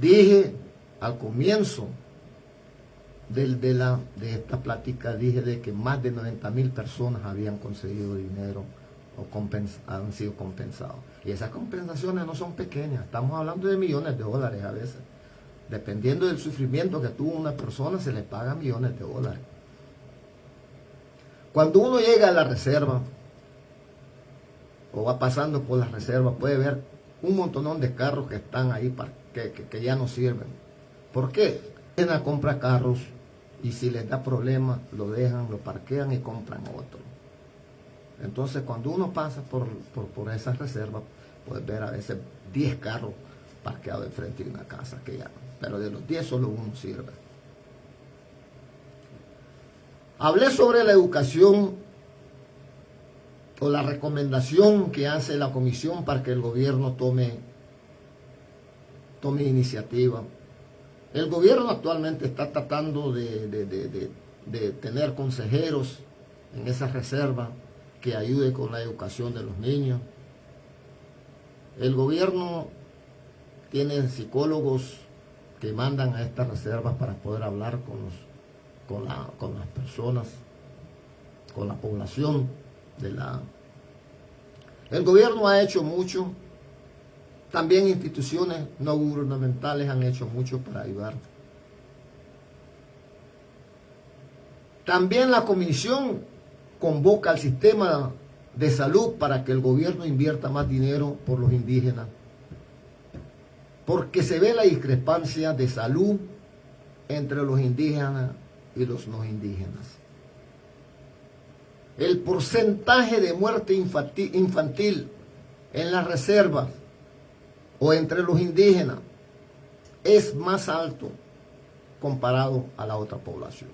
Dije al comienzo de esta plática, dije de que más de 90,000 personas habían conseguido dinero o han sido compensados. Y esas compensaciones no son pequeñas, estamos hablando de millones de dólares a veces. Dependiendo del sufrimiento que tuvo una persona, se le paga millones de dólares. Cuando uno llega a la reserva, o va pasando por la reserva, puede ver un montonón de carros que están ahí, que ya no sirven. ¿Por qué? La compra carros y si les da problemas, lo dejan, lo parquean y compran otro. Entonces, cuando uno pasa por esas reservas, puede ver a veces 10 carros parqueados enfrente de una casa, pero de los 10 solo uno sirve. Hablé sobre la educación o la recomendación que hace la comisión para que el gobierno tome iniciativa. El gobierno actualmente está tratando de tener consejeros en esa reserva que ayude con la educación de los niños. El gobierno tiene psicólogos que mandan a estas reservas para poder hablar con las personas, con la población El gobierno ha hecho mucho. También instituciones no gubernamentales han hecho mucho para ayudar. También la comisión convoca al sistema de salud para que el gobierno invierta más dinero por los indígenas, porque se ve la discrepancia de salud entre los indígenas y los no indígenas. El porcentaje de muerte infantil en las reservas o entre los indígenas es más alto comparado a la otra población.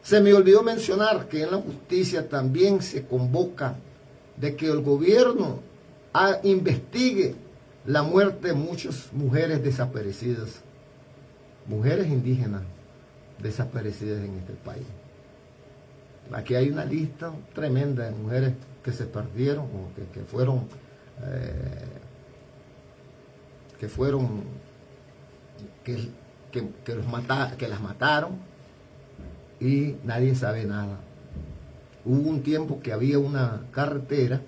Se me olvidó mencionar que en la justicia también se convoca de que el gobierno investigue la muerte de muchas mujeres desaparecidas, mujeres indígenas desaparecidas en este país. Aquí hay una lista tremenda de mujeres que se perdieron o que las mataron y nadie sabe nada. Hubo un tiempo que había una carretera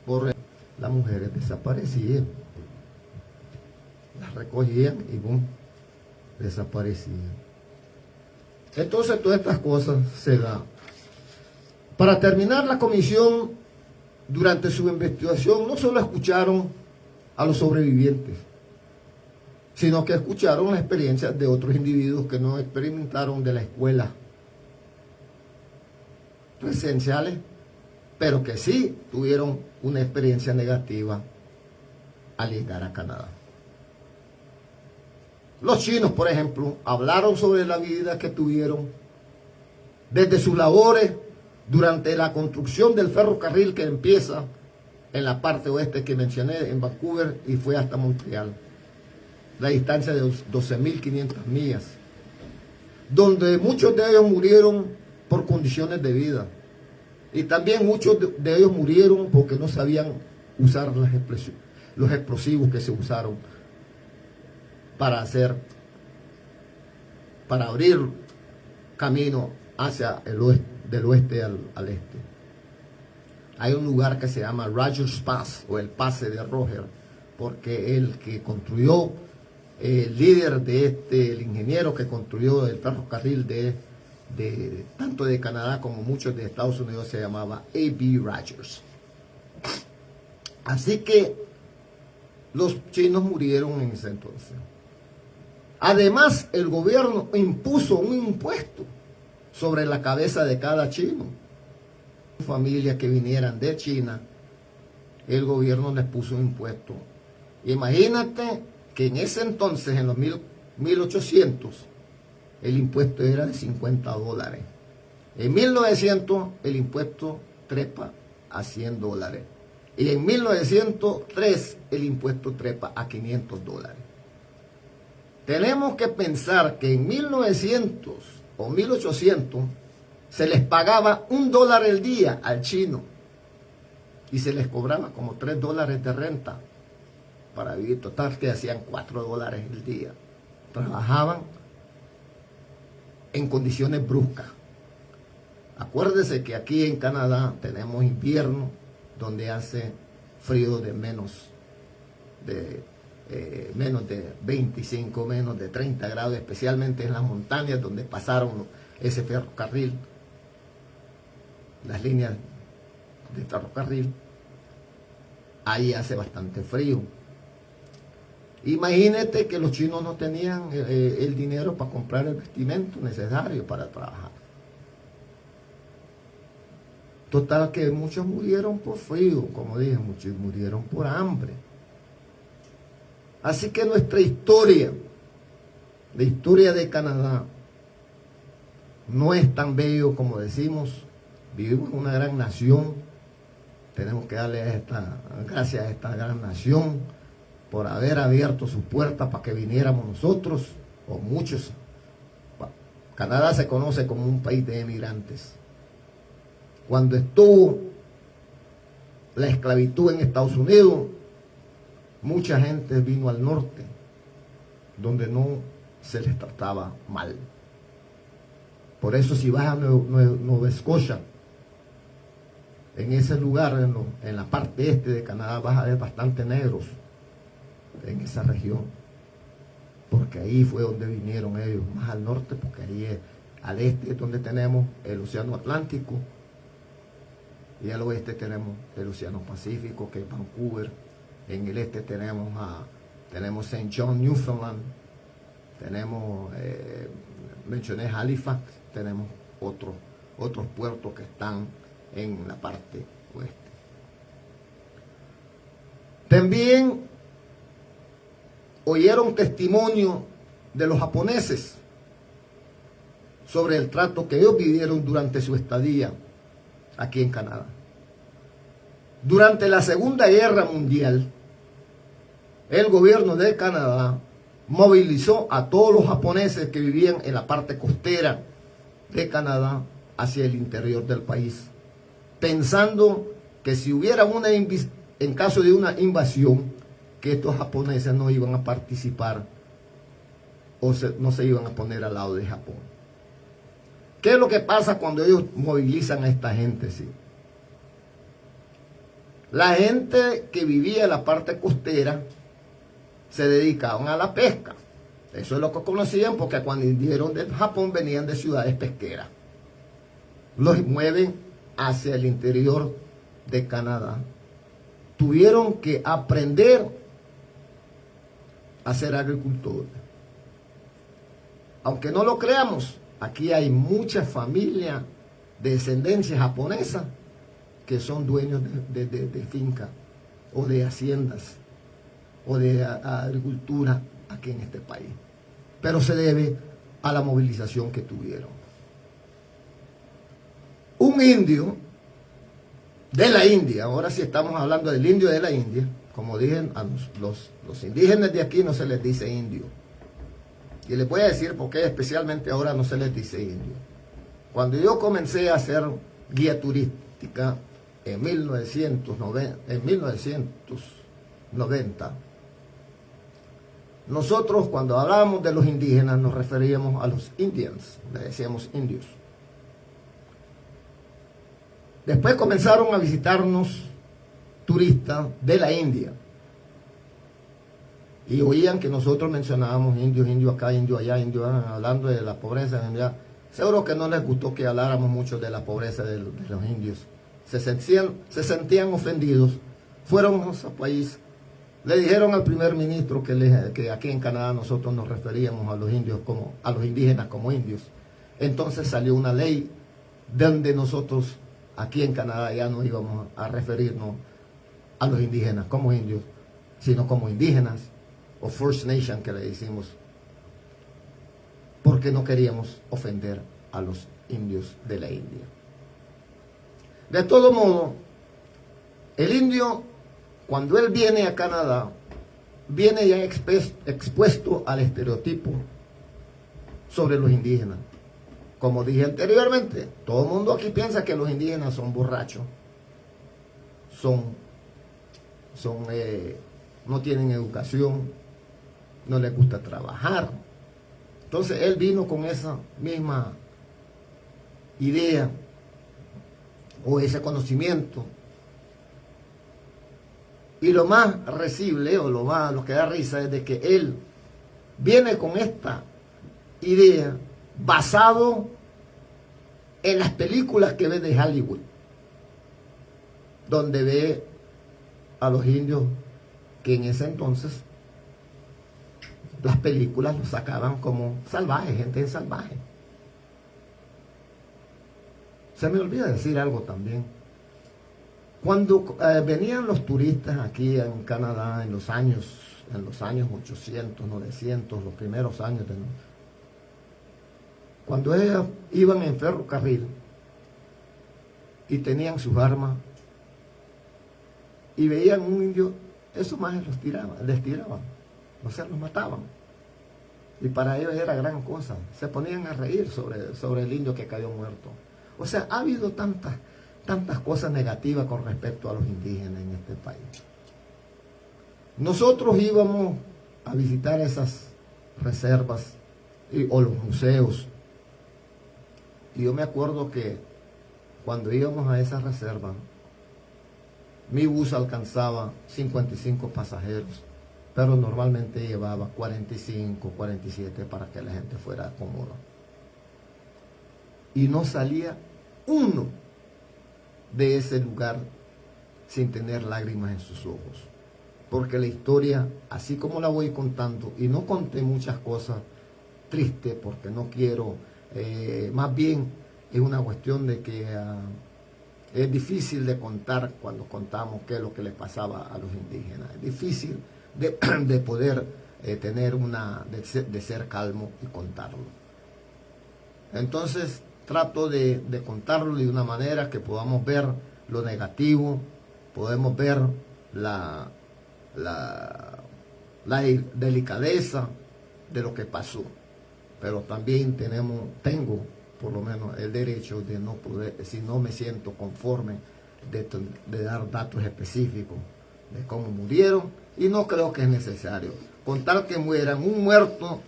por las mujeres desaparecían, las recogían y boom, desaparecían. Entonces todas estas cosas se dan. Para terminar, la comisión durante su investigación no solo escucharon a los sobrevivientes, sino que escucharon las experiencias de otros individuos que no experimentaron de la escuela presenciales, pero que sí tuvieron una experiencia negativa al llegar a Canadá. Los chinos, por ejemplo, hablaron sobre la vida que tuvieron desde sus labores durante la construcción del ferrocarril que empieza en la parte oeste que mencioné, en Vancouver, y fue hasta Montreal. La distancia de 12,500 millas, donde muchos de ellos murieron por condiciones de vida. Y también muchos de ellos murieron porque no sabían usar los explosivos que se usaron para abrir camino hacia el oeste, del oeste al este. Hay un lugar que se llama Rogers Pass, o el pase de Roger, porque el que construyó, el líder el ingeniero que construyó el ferrocarril tanto de Canadá como muchos de Estados Unidos, se llamaba A.B. Rogers. Así que los chinos murieron en ese entonces. Además, el gobierno impuso un impuesto sobre la cabeza de cada chino. Familias que vinieran de China, el gobierno les puso un impuesto. Imagínate que en ese entonces, en los 1800, el impuesto era de $50. En 1900 el impuesto trepa a $100. Y en 1903 el impuesto trepa a $500. Tenemos que pensar que en 1900 o 1800 se les pagaba $1 el día al chino. y se les cobraba como $3 de renta para vivir. Total que hacían $4 el día. Trabajaban en condiciones bruscas. Acuérdese que aquí en Canadá tenemos invierno donde hace frío de menos de 25, menos de 30 grados, especialmente en las montañas donde pasaron ese ferrocarril, las líneas de ferrocarril. Ahí hace bastante frío. Imagínate que los chinos no tenían el dinero para comprar el vestimento necesario para trabajar. Total que muchos murieron por frío, como dije, muchos murieron por hambre. Así que nuestra historia, la historia de Canadá, no es tan bello como decimos. Vivimos en una gran nación. Tenemos que darle gracias a esta gran nación por haber abierto sus puertas para que viniéramos nosotros, o muchos. Canadá se conoce como un país de emigrantes. Cuando estuvo la esclavitud en Estados Unidos, mucha gente vino al norte, donde no se les trataba mal. Por eso si vas a Nueva Escocia, en ese lugar, en la parte este de Canadá, vas a ver bastante negros en esa región, porque ahí fue donde vinieron ellos, más al norte, porque ahí al este es donde tenemos el océano Atlántico, y al oeste tenemos el océano Pacífico, que es Vancouver. En el este tenemos St. John, Newfoundland, tenemos, mencioné Halifax, tenemos otros puertos que están en la parte oeste. También oyeron testimonio de los japoneses sobre el trato que ellos vivieron durante su estadía aquí en Canadá. Durante la Segunda Guerra Mundial, el gobierno de Canadá movilizó a todos los japoneses que vivían en la parte costera de Canadá hacia el interior del país, pensando que si hubiera en caso de una invasión, que estos japoneses no iban a participar o no se iban a poner al lado de Japón. ¿Qué es lo que pasa cuando ellos movilizan a esta gente? Sí. La gente que vivía en la parte costera se dedicaban a la pesca. Eso es lo que conocían, porque cuando vinieron de Japón venían de ciudades pesqueras. Los mueven hacia el interior de Canadá. Tuvieron que aprender a ser agricultores. Aunque no lo creamos, aquí hay muchas familias de descendencia japonesa que son dueños de fincas o de haciendas o de agricultura aquí en este país. Pero se debe a la movilización que tuvieron. Un indio de la India, ahora sí estamos hablando del indio de la India, como dije, a los indígenas de aquí no se les dice indio. Y les voy a decir por qué especialmente ahora no se les dice indio. Cuando yo comencé a hacer guía turística en 1990, nosotros cuando hablábamos de los indígenas nos referíamos a los Indians, le decíamos indios. Después comenzaron a visitarnos turistas de la India y oían que nosotros mencionábamos indios, indio acá, indio allá, indio hablando de la pobreza. Seguro que no les gustó que habláramos mucho de la pobreza de los indios. Se sentían ofendidos. Fueron a su país, le dijeron al primer ministro que aquí en Canadá nosotros nos referíamos a los indios a los indígenas como indios. Entonces salió una ley donde nosotros aquí en Canadá ya no íbamos a referirnos a los indígenas como indios, sino como indígenas o First Nation que le decimos, porque no queríamos ofender a los indios de la India. De todo modo, el indio, cuando él viene a Canadá, viene ya expuesto al estereotipo sobre los indígenas. Como dije anteriormente, todo el mundo aquí piensa que los indígenas son borrachos, no tienen educación, no les gusta trabajar. Entonces él vino con esa misma idea o ese conocimiento. Y lo más risible o lo que da risa es de que él viene con esta idea basado en las películas que ve de Hollywood, donde ve a los indios que en ese entonces las películas los sacaban como salvajes, gente salvaje. Se me olvida decir algo también. Cuando venían los turistas aquí en Canadá en los años 800, 900, los primeros años cuando ellos iban en ferrocarril y tenían sus armas y veían un indio, esos más les tiraban, o sea, los mataban. Y para ellos era gran cosa. Se ponían a reír sobre el indio que cayó muerto. O sea, ha habido tantas cosas negativas con respecto a los indígenas en este país. Nosotros íbamos a visitar esas reservas o los museos. Y yo me acuerdo que cuando íbamos a esa reserva, mi bus alcanzaba 55 pasajeros, pero normalmente llevaba 45, 47 para que la gente fuera cómoda. Y no salía uno de ese lugar sin tener lágrimas en sus ojos. Porque la historia, así como la voy contando, y no conté muchas cosas tristes porque no quiero, más bien es una cuestión de que es difícil de contar cuando contamos qué es lo que le pasaba a los indígenas. Es difícil de poder tener de ser calmo y contarlo. Entonces trato de contarlo de una manera que podamos ver lo negativo, podemos ver la delicadeza de lo que pasó, pero también tengo por lo menos el derecho de no poder, si no me siento conforme, de dar datos específicos de cómo murieron, y no creo que es necesario. Con tal que mueran, un muerto,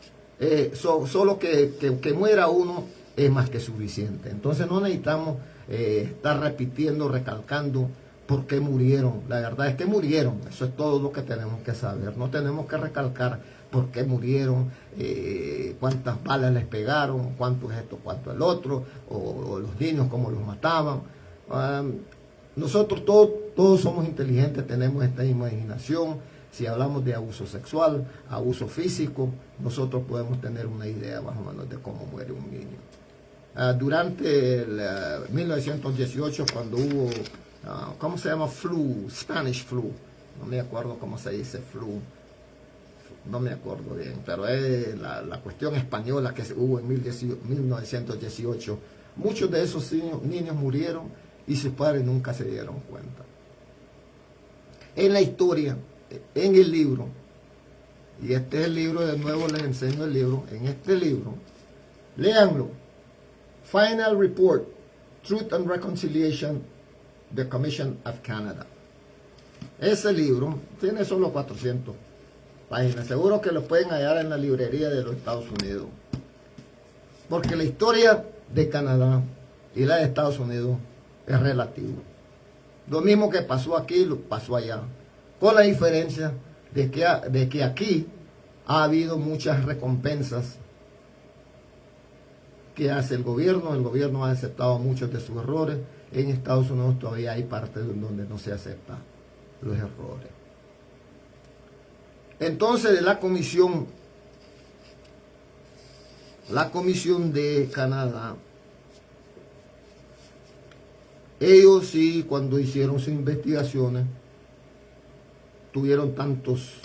solo que muera uno es más que suficiente. Entonces no necesitamos estar repitiendo, recalcando por qué murieron. La verdad es que murieron, eso es todo lo que tenemos que saber. No tenemos que recalcar por qué murieron, cuántas balas les pegaron, cuánto es esto, cuánto el otro, o los niños cómo los mataban. Nosotros todos somos inteligentes, tenemos esta imaginación. Si hablamos de abuso sexual, abuso físico, nosotros podemos tener una idea más o menos de cómo muere un niño. Durante el 1918, cuando hubo, ¿cómo se llama? Spanish flu. No me acuerdo cómo se dice flu. No me acuerdo bien, pero es la cuestión española que hubo en 1918. Muchos de esos niños murieron y sus padres nunca se dieron cuenta. En la historia, en el libro, y este es el libro, de nuevo les enseño el libro, en este libro, léanlo, Final Report, Truth and Reconciliation, the Commission of Canada. Ese libro tiene solo 400 páginas, seguro que lo pueden hallar en la librería de los Estados Unidos, porque la historia de Canadá y la de Estados Unidos es relativa. Lo mismo que pasó aquí, lo pasó allá, con la diferencia de que aquí ha habido muchas recompensas que hace el gobierno ha aceptado muchos de sus errores. En Estados Unidos todavía hay partes donde no se aceptan los errores. Entonces, de la comisión de Canadá, ellos sí, cuando hicieron sus investigaciones, tuvieron tantos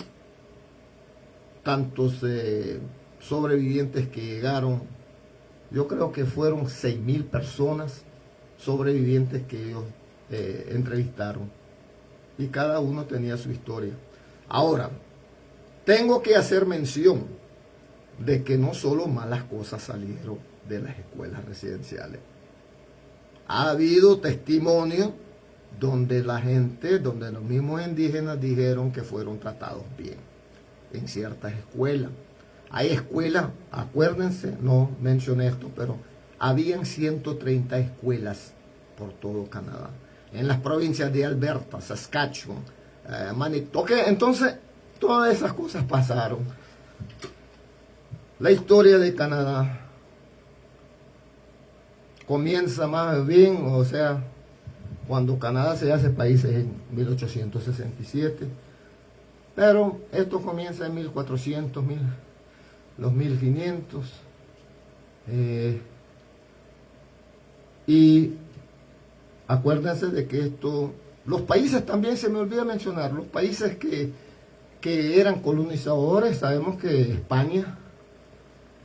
sobrevivientes que llegaron. Yo creo que fueron 6,000 personas sobrevivientes que ellos entrevistaron, y cada uno tenía su historia. Ahora, tengo que hacer mención de que no solo malas cosas salieron de las escuelas residenciales. Ha habido testimonio donde la gente, donde los mismos indígenas dijeron que fueron tratados bien en ciertas escuelas. Hay escuelas, acuérdense, no mencioné esto, pero habían 130 escuelas por todo Canadá, en las provincias de Alberta, Saskatchewan, Manitoba. Entonces, todas esas cosas pasaron. La historia de Canadá comienza más bien, o sea, cuando Canadá se hace país es en 1867, pero esto comienza en 1400, los 1500, y acuérdense de que esto, los países también se me olvida mencionar, los países que eran colonizadores, sabemos que España,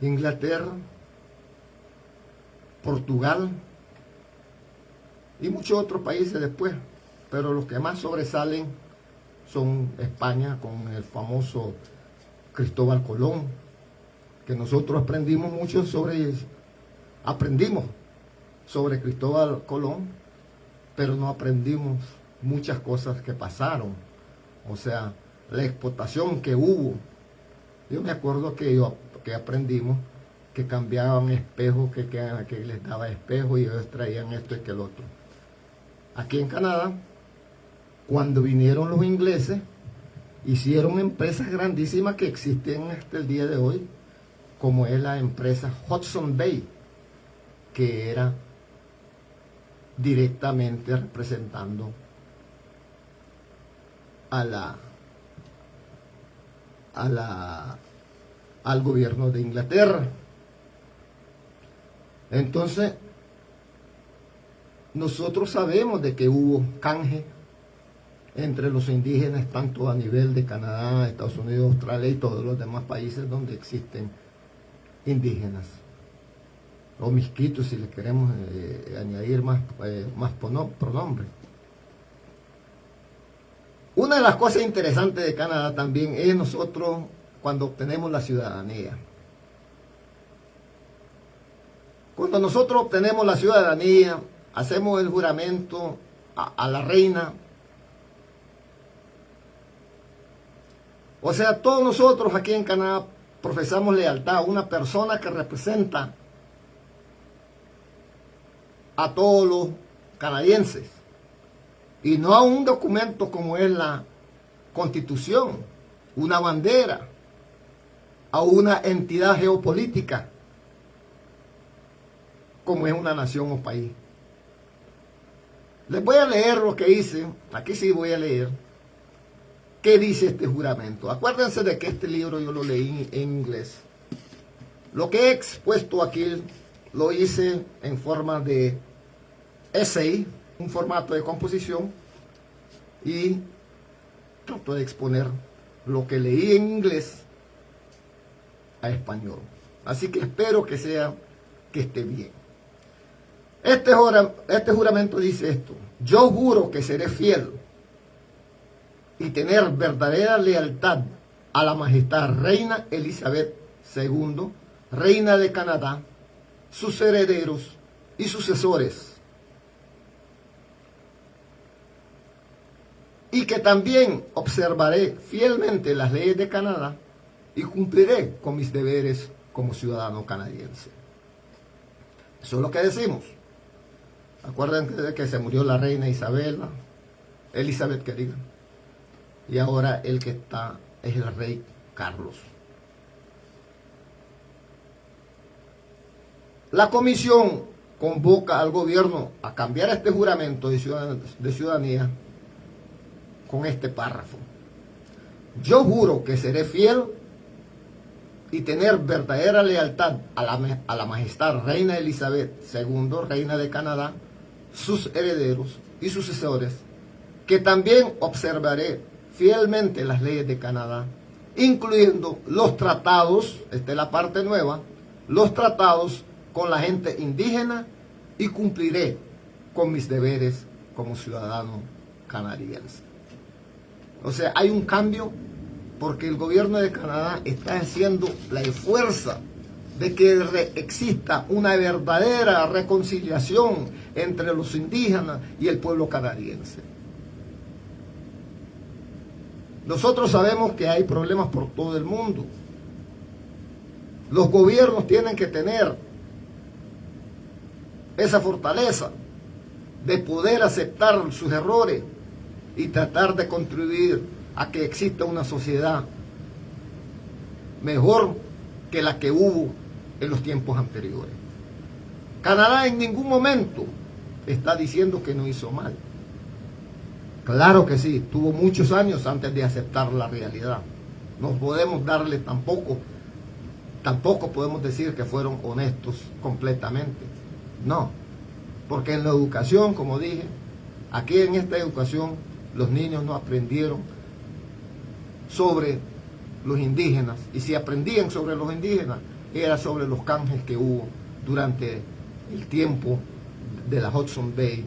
Inglaterra, Portugal y muchos otros países después, pero los que más sobresalen son España con el famoso Cristóbal Colón, que nosotros aprendimos sobre Cristóbal Colón, pero no aprendimos muchas cosas que pasaron, o sea, la explotación que hubo. Yo me acuerdo que aprendimos que cambiaban espejos, que les daba espejo y ellos traían esto y que el otro. Aquí en Canadá, cuando vinieron los ingleses, hicieron empresas grandísimas que existen hasta el día de hoy, como es la empresa Hudson Bay, que era directamente representando al gobierno de Inglaterra. Entonces, nosotros sabemos de que hubo canje entre los indígenas, tanto a nivel de Canadá, Estados Unidos, Australia y todos los demás países donde existen indígenas, o misquitos si le queremos añadir más pronombres. Una de las cosas interesantes de Canadá también es nosotros cuando obtenemos la ciudadanía. Cuando nosotros obtenemos la ciudadanía, hacemos el juramento a la reina. O sea, todos nosotros aquí en Canadá profesamos lealtad a una persona que representa a todos los canadienses y no a un documento como es la Constitución, una bandera, a una entidad geopolítica como es una nación o país. Les voy a leer lo que dice, aquí sí voy a leer, qué dice este juramento. Acuérdense de que este libro yo lo leí en inglés. Lo que he expuesto aquí lo hice en forma de essay, un formato de composición, y trato de exponer lo que leí en inglés a español. Así que espero que esté bien. Este juramento dice esto: yo juro que seré fiel y tener verdadera lealtad a la majestad reina Elizabeth II, reina de Canadá, sus herederos y sucesores, y que también observaré fielmente las leyes de Canadá y cumpliré con mis deberes como ciudadano canadiense. Eso es lo que decimos. Acuérdense de que se murió la reina Elizabeth, que digan, y ahora el que está es el rey Carlos. La comisión convoca al gobierno a cambiar este juramento de ciudadanía con este párrafo: yo juro que seré fiel y tener verdadera lealtad a la majestad reina Elizabeth II, reina de Canadá, sus herederos y sucesores, que también observaré fielmente las leyes de Canadá, incluyendo los tratados, esta es la parte nueva, los tratados con la gente indígena, y cumpliré con mis deberes como ciudadano canadiense. O sea, hay un cambio porque el gobierno de Canadá está haciendo la fuerza de que exista una verdadera reconciliación entre los indígenas y el pueblo canadiense. Nosotros sabemos que hay problemas por todo el mundo. Los gobiernos tienen que tener esa fortaleza de poder aceptar sus errores y tratar de contribuir a que exista una sociedad mejor que la que hubo en los tiempos anteriores. Canadá en ningún momento está diciendo que no hizo mal. Claro que sí, tuvo muchos años antes de aceptar la realidad. No podemos darle tampoco podemos decir que fueron honestos completamente. No, porque en la educación, como dije, aquí en esta educación los niños no aprendieron sobre los indígenas, y si aprendían sobre los indígenas era sobre los canjes que hubo durante el tiempo de la Hudson Bay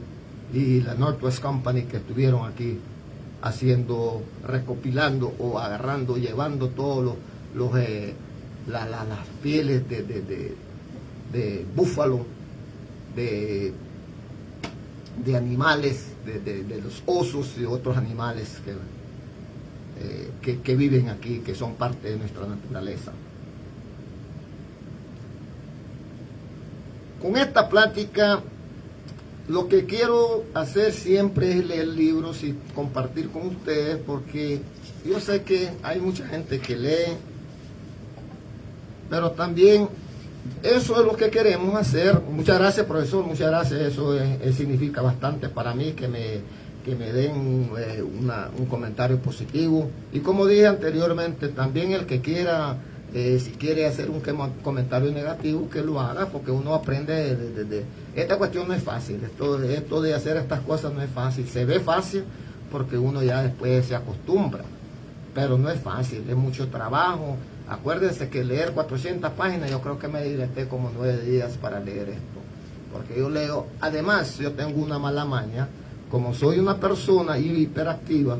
y la Northwest Company, que estuvieron aquí haciendo, recopilando o agarrando, llevando todos las pieles de búfalo, de animales, de los osos y otros animales que viven aquí, que son parte de nuestra naturaleza. Con esta plática, lo que quiero hacer siempre es leer libros y compartir con ustedes, porque yo sé que hay mucha gente que lee, pero también eso es lo que queremos hacer. Muchas gracias, profesor, muchas gracias. Eso significa bastante para mí, que me den un comentario positivo. Y como dije anteriormente, también el que quiera, si quiere hacer un comentario negativo, que lo haga, porque uno aprende esta cuestión no es fácil. Esto de hacer estas cosas no es fácil. Se ve fácil porque uno ya después se acostumbra, pero no es fácil, es mucho trabajo. Acuérdense que leer 400 páginas, yo creo que me dilaté como 9 días para leer esto, porque yo leo. Además, yo tengo una mala maña, como soy una persona hiperactiva,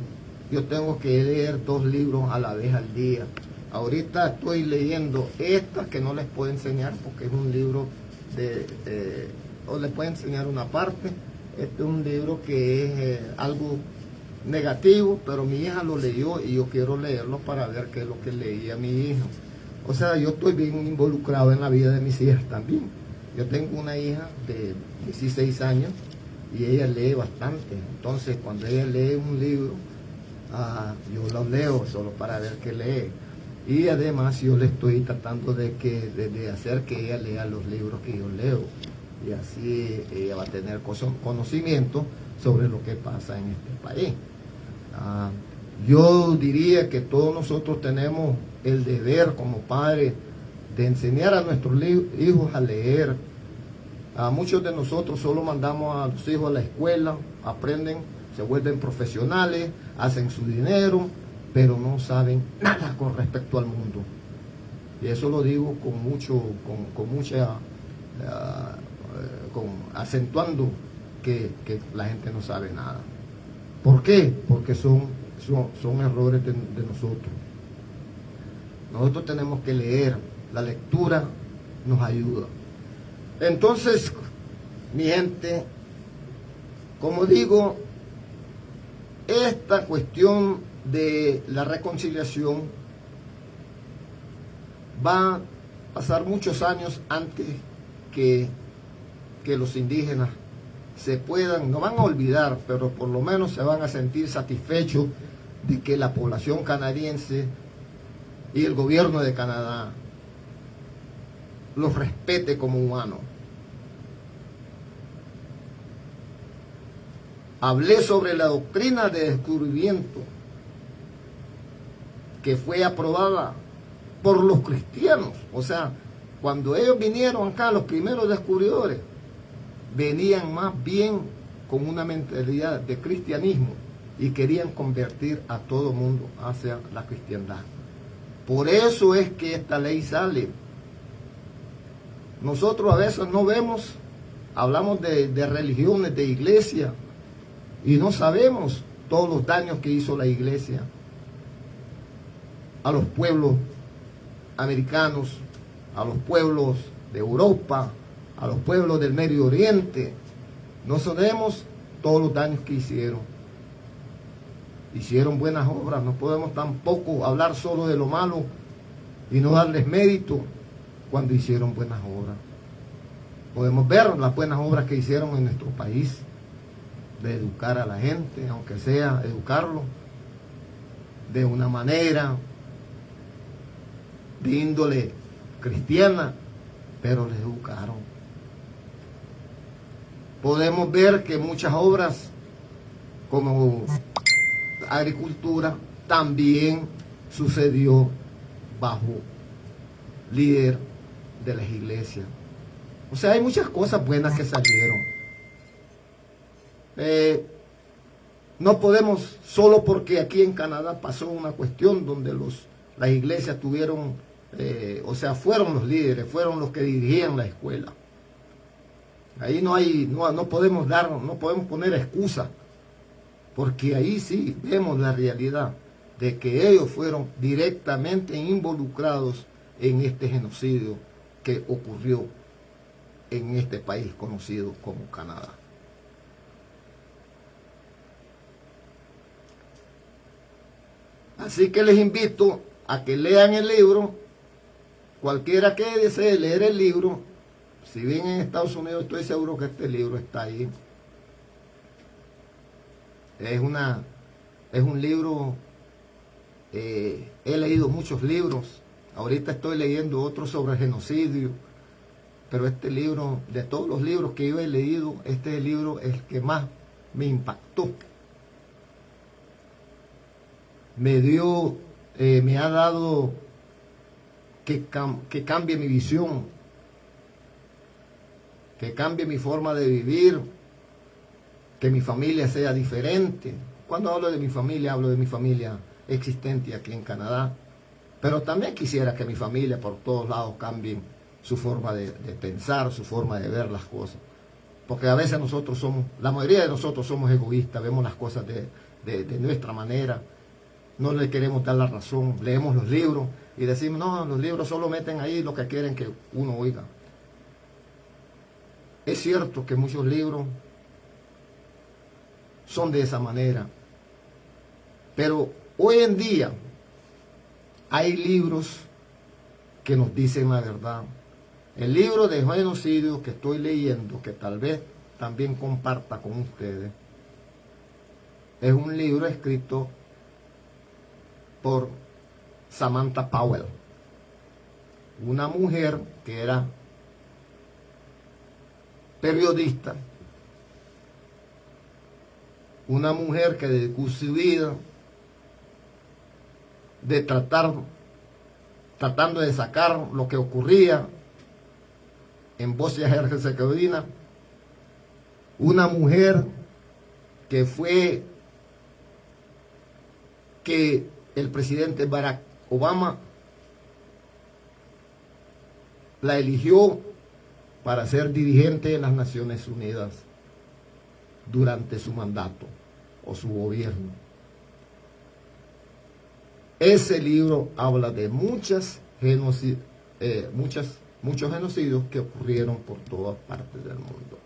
yo tengo que leer 2 libros a la vez al día. Ahorita estoy leyendo esta, que no les puedo enseñar porque es un libro o les puedo enseñar una parte. Este es un libro que es algo negativo, pero mi hija lo leyó y yo quiero leerlo para ver qué es lo que leía mi hija. O sea, yo estoy bien involucrado en la vida de mis hijas también. Yo tengo una hija de 16 años y ella lee bastante. Entonces, cuando ella lee un libro, yo lo leo solo para ver qué lee. Y además yo le estoy tratando de hacer que ella lea los libros que yo leo. Y así ella va a tener conocimiento sobre lo que pasa en este país. Yo diría que todos nosotros tenemos el deber como padres de enseñar a nuestros hijos a leer. A muchos de nosotros solo mandamos a los hijos a la escuela, aprenden, se vuelven profesionales, hacen su dinero, pero no saben nada con respecto al mundo. Y eso lo digo acentuando que la gente no sabe nada. ¿Por qué? Porque son errores de nosotros. Nosotros tenemos que leer. La lectura nos ayuda. Entonces, mi gente, como digo, esta cuestión de la reconciliación va a pasar muchos años antes que los indígenas no van a olvidar, pero por lo menos se van a sentir satisfechos de que la población canadiense y el gobierno de Canadá los respete como humanos. Hablé sobre la doctrina de descubrimiento que fue aprobada por los cristianos. O sea, cuando ellos vinieron acá, los primeros descubridores, venían más bien con una mentalidad de cristianismo y querían convertir a todo mundo hacia la cristiandad. Por eso es que esta ley sale. Nosotros a veces no vemos, hablamos de religiones, de iglesia, y no sabemos todos los daños que hizo la iglesia a los pueblos americanos, a los pueblos de Europa, a los pueblos del Medio Oriente. No sabemos todos los daños que hicieron. Hicieron buenas obras, no podemos tampoco hablar solo de lo malo y no darles mérito cuando hicieron buenas obras. Podemos ver las buenas obras que hicieron en nuestro país, de educar a la gente, aunque sea educarlo de una manera de índole cristiana, pero les educaron. Podemos ver que muchas obras como agricultura también sucedió bajo líder de las iglesias. O sea, hay muchas cosas buenas que salieron. No podemos, solo porque aquí en Canadá pasó una cuestión donde las iglesias tuvieron, o sea, fueron los líderes, fueron los que dirigían la escuela. Ahí no podemos poner excusa, porque ahí sí vemos la realidad de que ellos fueron directamente involucrados en este genocidio que ocurrió en este país conocido como Canadá. Así que les invito a que lean el libro. Cualquiera que desee leer el libro, si bien en Estados Unidos, estoy seguro que este libro está ahí. Es un libro, he leído muchos libros. Ahorita estoy leyendo otro sobre el genocidio. Pero este libro, de todos los libros que yo he leído, este libro es el que más me impactó. Me ha dado que cambie mi visión, que cambie mi forma de vivir, que mi familia sea diferente. Cuando hablo de mi familia, hablo de mi familia existente aquí en Canadá. Pero también quisiera que mi familia por todos lados cambie su forma de pensar, su forma de ver las cosas. Porque a veces la mayoría de nosotros somos egoístas, vemos las cosas de nuestra manera. No le queremos dar la razón, leemos los libros y decimos, no, los libros solo meten ahí lo que quieren que uno oiga. Es cierto que muchos libros son de esa manera, pero hoy en día hay libros que nos dicen la verdad. El libro de genocidio que estoy leyendo, que tal vez también comparta con ustedes, es un libro escrito por Samantha Powell, una mujer que era periodista, una mujer que dedicó su vida de tratando de sacar lo que ocurría en Bosnia y Herzegovina, una mujer que el presidente Barack Obama la eligió para ser dirigente de las Naciones Unidas durante su mandato o su gobierno. Ese libro habla de muchos genocidios que ocurrieron por todas partes del mundo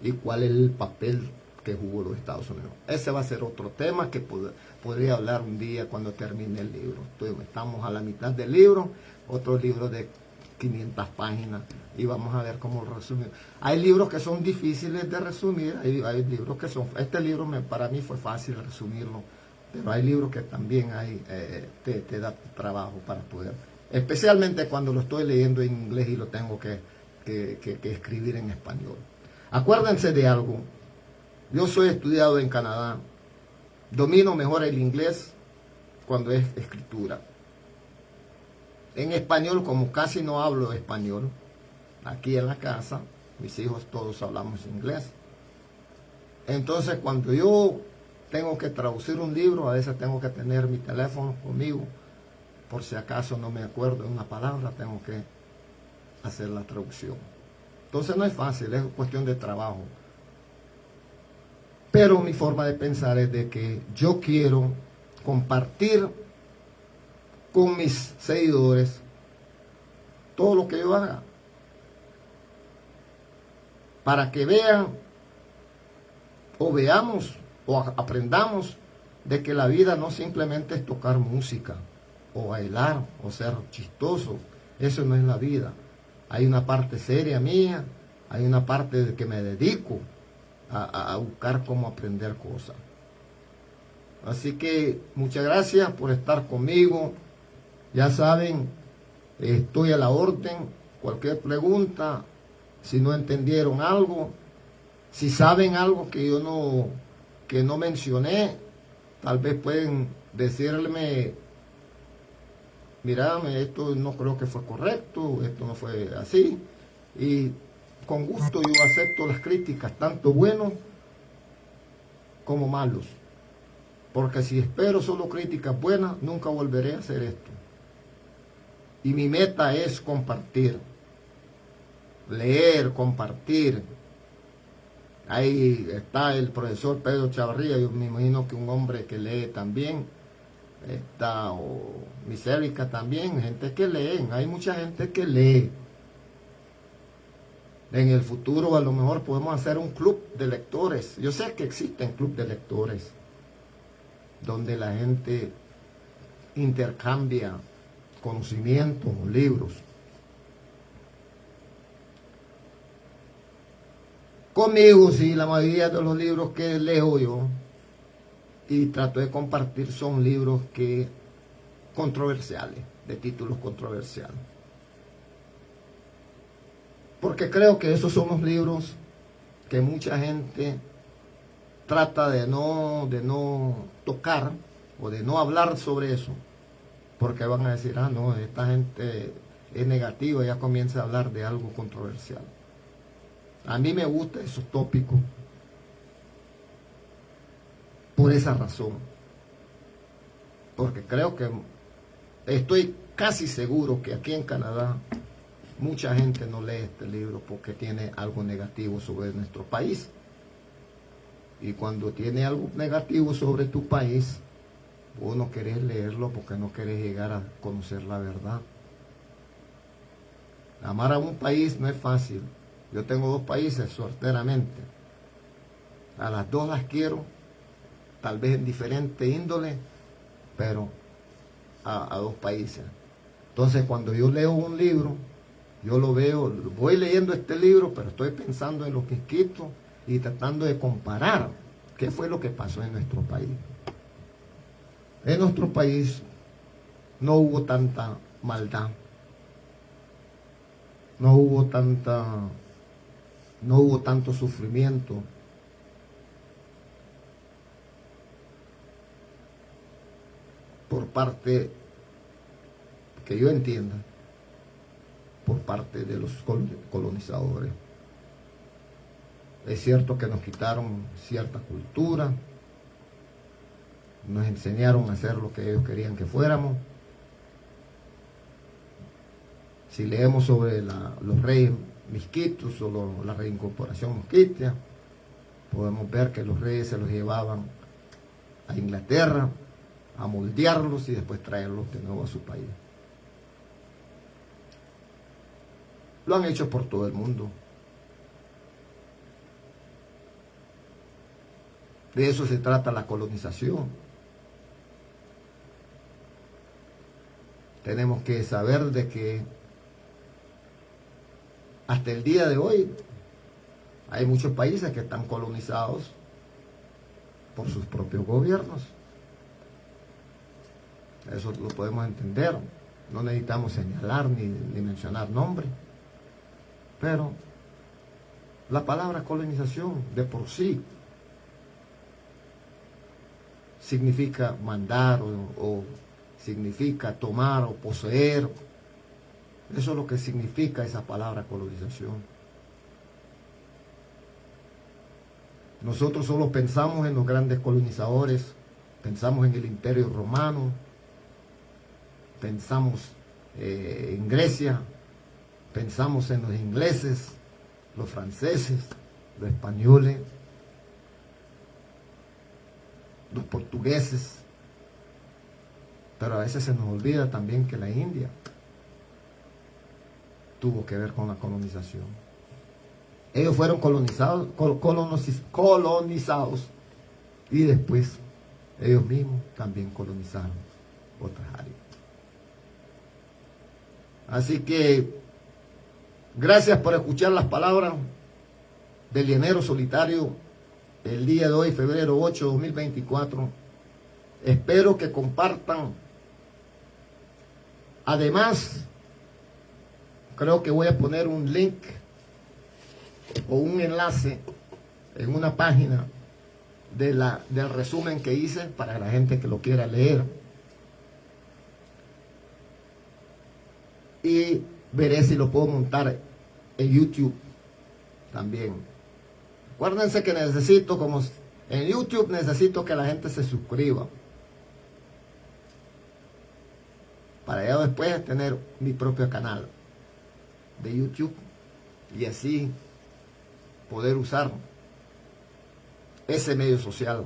y cuál es el papel que jugó los Estados Unidos. Ese va a ser otro tema que podría hablar un día cuando termine el libro. Estamos a la mitad del libro, otro libro de 500 páginas y vamos a ver cómo resumir. Hay libros que son difíciles de resumir, hay libros que son... Este libro para mí fue fácil resumirlo, pero hay libros que también te da trabajo para poder... Especialmente cuando lo estoy leyendo en inglés y lo tengo que escribir en español. Acuérdense de algo. Yo soy estudiado en Canadá. Domino mejor el inglés cuando es escritura. En español, como casi no hablo español, aquí en la casa, mis hijos todos hablamos inglés. Entonces, cuando yo tengo que traducir un libro, a veces tengo que tener mi teléfono conmigo. Por si acaso no me acuerdo de una palabra, tengo que hacer la traducción. Entonces no es fácil, es cuestión de trabajo. Pero mi forma de pensar es de que yo quiero compartir con mis seguidores todo lo que yo haga, para que vean o veamos o aprendamos de que la vida no simplemente es tocar música o bailar o ser chistoso. Eso no es la vida. Hay una parte seria mía, hay una parte de que me dedico a buscar cómo aprender cosas. Así que muchas gracias por estar conmigo. Ya saben, estoy a la orden. Cualquier pregunta, si no entendieron algo, si saben algo que no mencioné, tal vez pueden decirme, mira, esto no creo que fue correcto, esto no fue así. Y con gusto yo acepto las críticas, tanto buenos como malos. Porque si espero solo críticas buenas, nunca volveré a hacer esto. Y mi meta es compartir, leer, compartir. Ahí está el profesor Pedro Chavarría, yo me imagino que un hombre que lee también. Está Misérica también, gente que lee, hay mucha gente que lee. En el futuro a lo mejor podemos hacer un club de lectores. Yo sé que existen clubes de lectores donde la gente intercambia conocimientos o libros. Conmigo, sí, la mayoría de los libros que leo yo y trato de compartir son libros controversiales, de títulos controversiales. Porque creo que esos son los libros que mucha gente trata de no tocar o de no hablar sobre eso, porque van a decir, ah, no, esta gente es negativa, ya comienza a hablar de algo controversial. A mí me gustan esos tópicos por esa razón, porque creo que estoy casi seguro que aquí en Canadá mucha gente no lee este libro porque tiene algo negativo sobre nuestro país. Y cuando tiene algo negativo sobre tu país, vos no querés leerlo porque no querés llegar a conocer la verdad. Amar a un país no es fácil. Yo tengo 2 países, sorteramente. A las 2 las quiero, tal vez en diferente índole, pero a 2 países. Entonces, cuando yo leo un libro, yo lo veo, voy leyendo este libro, pero estoy pensando en los misquitos y tratando de comparar qué fue lo que pasó en nuestro país. En nuestro país no hubo tanta maldad, no hubo tanto sufrimiento. Por parte, que yo entienda, por parte de los colonizadores. Es cierto que nos quitaron cierta cultura, nos enseñaron a hacer lo que ellos querían que fuéramos. Si leemos sobre los reyes misquitos o la reincorporación misquitia, podemos ver que los reyes se los llevaban a Inglaterra a moldearlos y después traerlos de nuevo a su país. Lo han hecho por todo el mundo. De eso se trata la colonización. Tenemos que saber de que hasta el día de hoy hay muchos países que están colonizados por sus propios gobiernos. Eso lo podemos entender. No necesitamos señalar ni mencionar nombres. Pero la palabra colonización de por sí significa mandar o significa tomar o poseer. Eso es lo que significa esa palabra colonización. Nosotros solo pensamos en los grandes colonizadores, pensamos en el Imperio Romano, pensamos en Grecia, pensamos en los ingleses, los franceses, los españoles, los portugueses, pero a veces se nos olvida también que la India tuvo que ver con la colonización. Ellos fueron colonizados, colonizados y después ellos mismos también colonizaron otras áreas. Así que gracias por escuchar las palabras del llanero solitario el día de hoy, febrero 8 de 2024. Espero que compartan. Además, creo que voy a poner un link o un enlace en una página del resumen que hice para la gente que lo quiera leer. Y veré si lo puedo montar en YouTube también. Acuérdense que necesito, como en YouTube, necesito que la gente se suscriba para ya después tener mi propio canal de YouTube y así poder usar ese medio social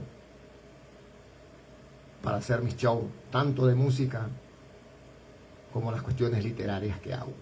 para hacer mis shows, tanto de música como las cuestiones literarias que hago.